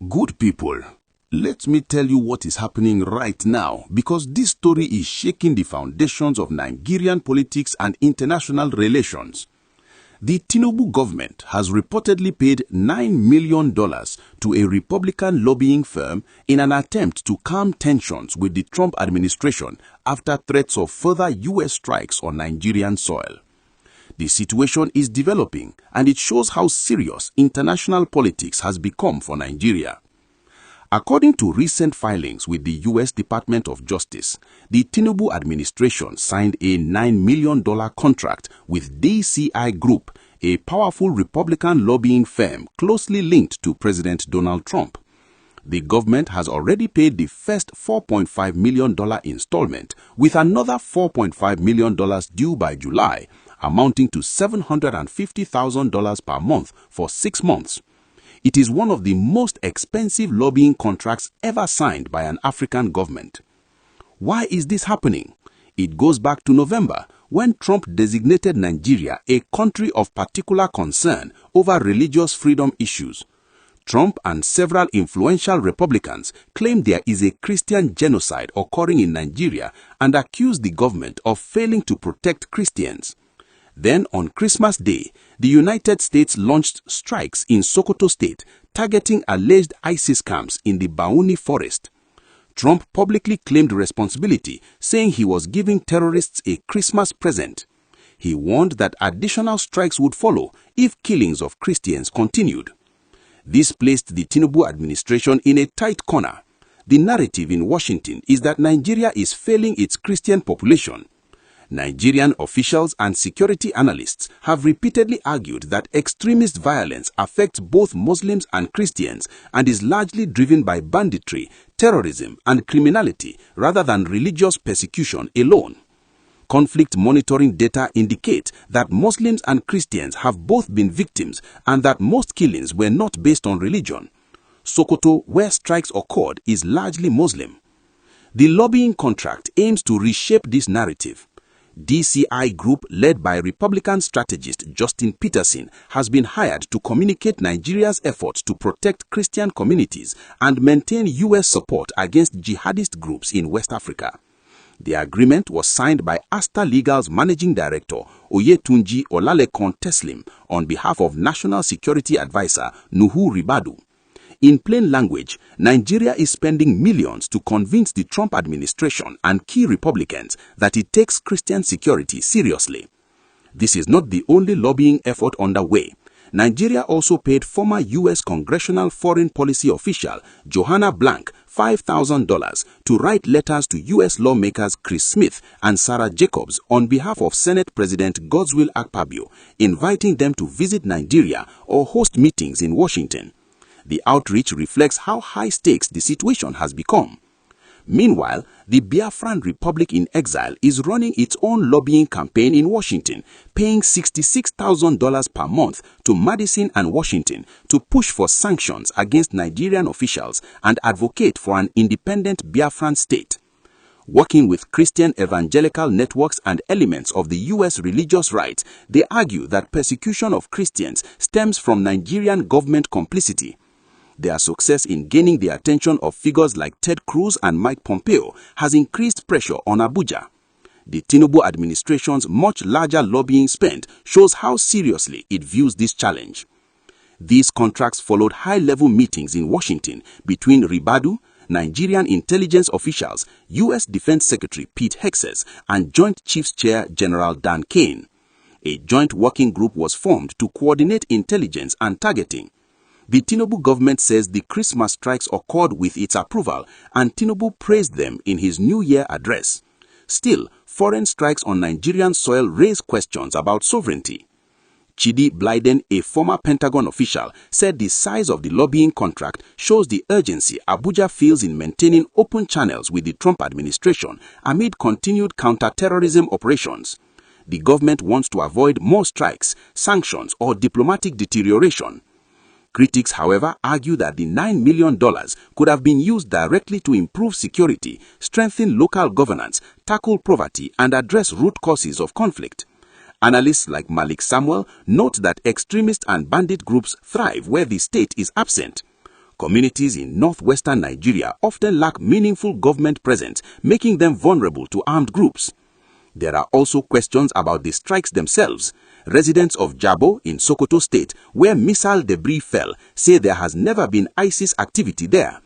Good people, let me tell you what is happening right now, because this story is shaking the foundations of Nigerian politics and international relations. The Tinubu government has reportedly paid $9 million to a Republican lobbying firm in an attempt to calm tensions with the Trump administration after threats of further U.S. strikes on Nigerian soil. The situation is developing, and it shows how serious international politics has become for Nigeria. According to recent filings with the U.S. Department of Justice, the Tinubu administration signed a $9 million contract with DCI Group, a powerful Republican lobbying firm closely linked to President Donald Trump. The government has already paid the first $4.5 million installment, with another $4.5 million due by July, amounting to $750,000 per month for 6 months. It is one of the most expensive lobbying contracts ever signed by an African government. Why is this happening? It goes back to November, when Trump designated Nigeria a country of particular concern over religious freedom issues. Trump and several influential Republicans claim there is a Christian genocide occurring in Nigeria and accuse the government of failing to protect Christians. Then, on Christmas Day, the United States launched strikes in Sokoto State, targeting alleged ISIS camps in the Bauni forest. Trump publicly claimed responsibility, saying he was giving terrorists a Christmas present. He warned that additional strikes would follow if killings of Christians continued. This placed the Tinubu administration in a tight corner. The narrative in Washington is that Nigeria is failing its Christian population. Nigerian officials and security analysts have repeatedly argued that extremist violence affects both Muslims and Christians and is largely driven by banditry, terrorism, and criminality rather than religious persecution alone. Conflict monitoring data indicate that Muslims and Christians have both been victims and that most killings were not based on religion. Sokoto, where strikes occurred, is largely Muslim. The lobbying contract aims to reshape this narrative. DCI Group, led by Republican strategist Justin Peterson, has been hired to communicate Nigeria's efforts to protect Christian communities and maintain U.S. support against jihadist groups in West Africa. The agreement was signed by Asta Legal's managing director, Oyetunji Olalekun Teslim, on behalf of National Security Advisor Nuhu Ribadu. In plain language, Nigeria is spending millions to convince the Trump administration and key Republicans that it takes Christian security seriously. This is not the only lobbying effort underway. Nigeria also paid former U.S. Congressional Foreign Policy official Johanna Blank $5,000 to write letters to U.S. lawmakers Chris Smith and Sarah Jacobs on behalf of Senate President Godswill Akpabio, inviting them to visit Nigeria or host meetings in Washington. The outreach reflects how high stakes the situation has become. Meanwhile, the Biafran Republic in Exile is running its own lobbying campaign in Washington, paying $66,000 per month to Madison and Washington to push for sanctions against Nigerian officials and advocate for an independent Biafran state. Working with Christian evangelical networks and elements of the U.S. religious right, they argue that persecution of Christians stems from Nigerian government complicity. Their success in gaining the attention of figures like Ted Cruz and Mike Pompeo has increased pressure on Abuja. The Tinubu administration's much larger lobbying spend shows how seriously it views this challenge. These contracts followed high-level meetings in Washington between Ribadu, Nigerian intelligence officials, U.S. Defense Secretary Pete Hegseth, and Joint Chiefs Chair General Dan Kane. A joint working group was formed to coordinate intelligence and targeting. The Tinubu government says the Christmas strikes occurred with its approval, and Tinubu praised them in his New Year address. Still, foreign strikes on Nigerian soil raise questions about sovereignty. Chidi Blyden, a former Pentagon official, said the size of the lobbying contract shows the urgency Abuja feels in maintaining open channels with the Trump administration amid continued counter-terrorism operations. The government wants to avoid more strikes, sanctions, or diplomatic deterioration. Critics, however, argue that the $9 million could have been used directly to improve security, strengthen local governance, tackle poverty, and address root causes of conflict. Analysts like Malik Samuel note that extremist and bandit groups thrive where the state is absent. Communities in northwestern Nigeria often lack meaningful government presence, making them vulnerable to armed groups. There are also questions about the strikes themselves. Residents of Jabo in Sokoto State, where missile debris fell, say there has never been ISIS activity there.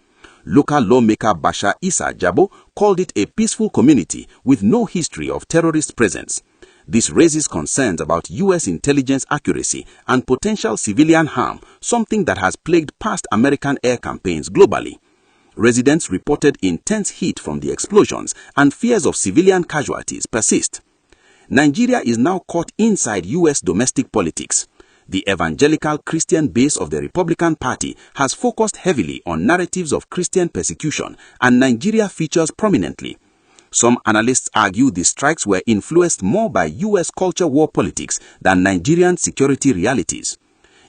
Local lawmaker Basha Issa Jabo called it a peaceful community with no history of terrorist presence. This raises concerns about U.S. intelligence accuracy and potential civilian harm, something that has plagued past American air campaigns globally. Residents reported intense heat from the explosions, and fears of civilian casualties persist. Nigeria is now caught inside U.S. domestic politics. The evangelical Christian base of the Republican Party has focused heavily on narratives of Christian persecution, and Nigeria features prominently. Some analysts argue the strikes were influenced more by U.S. culture war politics than Nigerian security realities.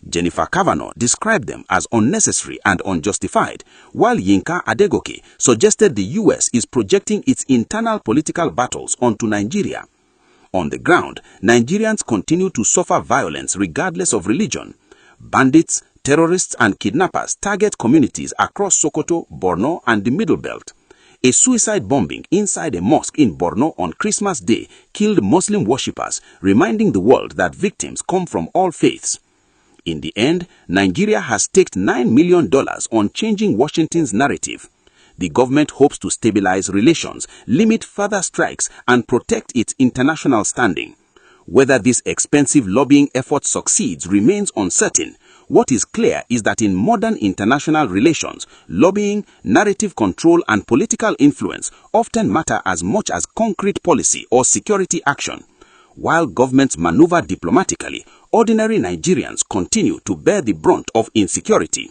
Jennifer Kavanaugh described them as unnecessary and unjustified, while Yinka Adegoke suggested the U.S. is projecting its internal political battles onto Nigeria. On the ground, Nigerians continue to suffer violence regardless of religion. Bandits, terrorists, and kidnappers target communities across Sokoto, Borno, and the Middle Belt. A suicide bombing inside a mosque in Borno on Christmas Day killed Muslim worshippers, reminding the world that victims come from all faiths. In the end, Nigeria has staked $9 million on changing Washington's narrative. The government hopes to stabilize relations, limit further strikes, and protect its international standing. Whether this expensive lobbying effort succeeds remains uncertain. What is clear is that in modern international relations, lobbying, narrative control, and political influence often matter as much as concrete policy or security action. While governments maneuver diplomatically, ordinary Nigerians continue to bear the brunt of insecurity.